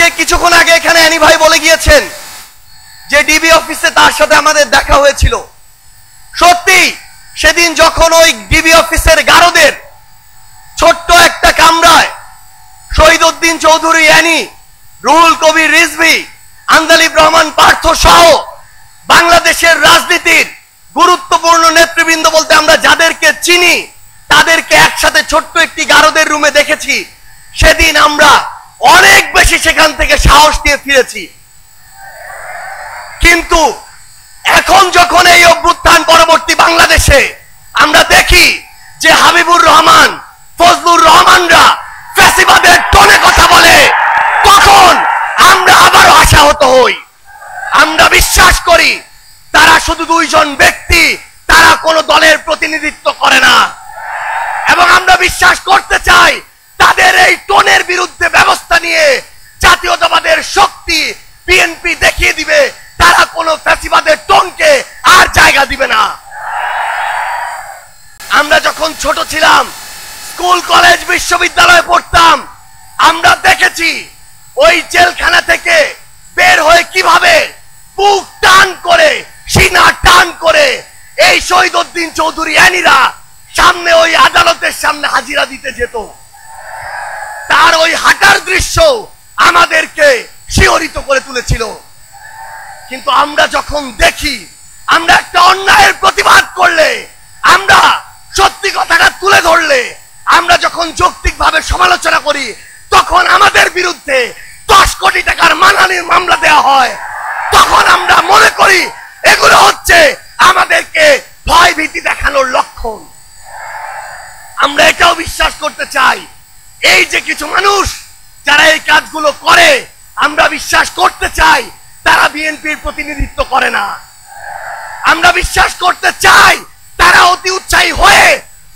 যে কিছুক্ষণ আগে এখানে অ্যানি ভাই বলে গিয়েছেন যে ডিবি অফিসে তার সাথে আমাদের দেখা হয়েছিল। সত্যি সেদিন যখন ওই ডিবি অফিসের গারদের ছোট্ট একটা কামরায় শহীদউদ্দিন চৌধুরী অ্যানি, রুহুল কবির রিজভী, আন্দালিব রহমান পার্থ সহ বাংলাদেশের রাজনীতির গুরুত্বপূর্ণ নেতৃবৃন্দ বলতে আমরা যাদেরকে চিনি তাদেরকে একসাথে ছোট্ট একটি গারদের রুমে দেখেছি, সেদিন আমরা অনেক বেশি সেখান থেকে সাহস নিয়ে ফিরেছি। কিন্তু এখন যখন এই অভ্যুত্থান পরবর্তী বাংলাদেশে আমরা দেখি যে হাবিবুর রহমান, ফজলুর রহমানরা ফ্যাসিবাদের টোনে কথা বলে, তখন আমরা আবারও আশাহত হই। আমরা বিশ্বাস করি তারা শুধু দুইজন ব্যক্তি, তারা কোনো দলের প্রতিনিধিত্ব করে না, এবং আমরা বিশ্বাস করতে চাই তাদের এই টোনের বিরুদ্ধে ব্যবস্থা নিয়ে জাতীয়তাবাদের শক্তি বিএনপি দেখিয়ে দিবে তারা কোনো ফ্যাসিবাদের টোনকে আর জায়গা দিবে না। আমরা যখন ছোট ছিলাম, স্কুল কলেজ বিশ্ববিদ্যালয়ে পড়তাম, আমরা দেখেছি ওই জেলখানা থেকে বের হয়ে কিভাবে বুক টান করে, সিনা টান করে এই শহীদউদ্দিন চৌধুরী অ্যানিরা সামনে ওই আদালতের সামনে হাজিরা দিতে যেত। তার ওই হাঁটার দৃশ্য আমাদেরকে শিহরিত করে তুলেছিল। কিন্তু আমরা যখন দেখি আমরা একটা অন্যায়ের প্রতিবাদ করলে, আমরা সত্যি কথাটা তুলে ধরলে, আমরা যখন যৌক্তিকভাবে সমালোচনা করি, তখন আমাদের বিরুদ্ধে 10 কোটি টাকার মানহানির মামলা দেওয়া হয়। তখন আমরা মনে করি এগুলো হচ্ছে আমাদেরকে ভয় ভীতি দেখানোর লক্ষণ। আমরা এটাও বিশ্বাস করতে চাই এই যে কিছু মানুষ যারা এই কাজগুলো করে, আমরা বিশ্বাস করতে চাই তারা বিএনপির প্রতিনিধিত্ব করে না। আমরা বিশ্বাস করতে চাই তারা অতি উৎসাহী হয়ে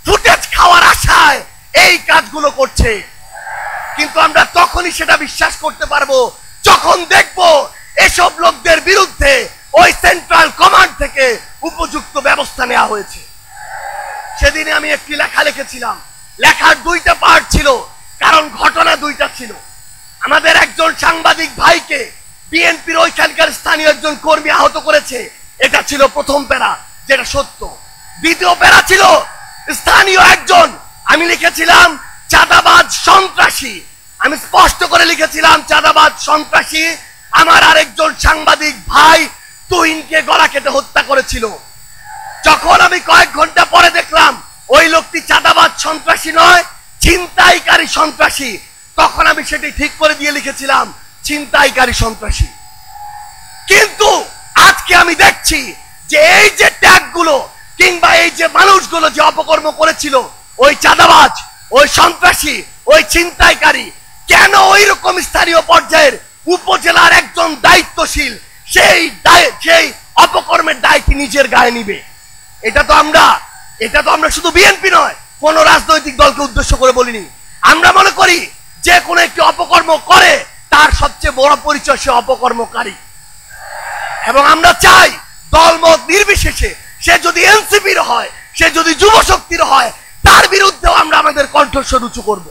ফুটেজ খাওয়ার আশায় এই কাজগুলো করছে। কিন্তু আমরা তখনই সেটা বিশ্বাস করতে পারবো যখন দেখব এসব লোকদের বিরুদ্ধে ওই সেন্ট্রাল কমান্ড থেকে উপযুক্ত ব্যবস্থা নেওয়া হয়েছে। সেদিনে আমি একটি লেখা লিখেছিলাম। লেখার 2টা পার্ট ছিল, কারণ ঘটনা 2টা ছিল। আমাদের একজন সাংবাদিক ভাইকে বিএনপির ওইখানকার স্থানীয় একজন কর্মী আহত করেছে, এটা ছিল প্রথম প্যারা, যেটা সত্য। দ্বিতীয় প্যারা ছিল স্থানীয় একজন, আমি লিখেছিলাম চাঁদাবাজ সন্ত্রাসী, আমি স্পষ্ট করে লিখেছিলাম চাঁদাবাজ সন্ত্রাসী আমার আরেকজন সাংবাদিক ভাই তুহিনকে গলা কেটে হত্যা করেছিল। যখন আমি কয়েক ঘন্টা পরে দেখলাম ওই লোকটি চাঁদাবাজ সন্ত্রাসী নয়, ছিনতাইকারী সন্ত্রাসী, তখন আমি সেটি ঠিক করে দিয়ে লিখেছিলাম ছিনতাইকারী সন্ত্রাসী। কিন্তু আজকে আমি দেখছি যে এই যে ট্যাগগুলো কিংবা এই যে মানুষগুলো যে অপকর্ম করেছিল, ওই চাঁদাবাজ, ওই সন্ত্রাসী, ওই ছিনতাইকারী, কেন ওই রকম স্থানীয় পর্যায়ের উপজেলার একজন দায়িত্বশীল সেই অপকর্মের দায়টি নিজের গায়ে নিবে? এটা তো আমরা শুধু বিএনপি নয়, কোন রাজনৈতিক দলকে উদ্দেশ্য করে বলিনি। আমরা মনে করি যে কোনো একটি অপকর্ম করে তার সবচেয়ে বড় পরিচয় সে অপকর্মকারী, এবং আমরা চাই দলমত নির্বিশেষে সে যদি এনসিপির হয়, সে যদি যুব শক্তির হয়, তার বিরুদ্ধেও আমরা আমাদের কণ্ঠস্বর উঁচু করব।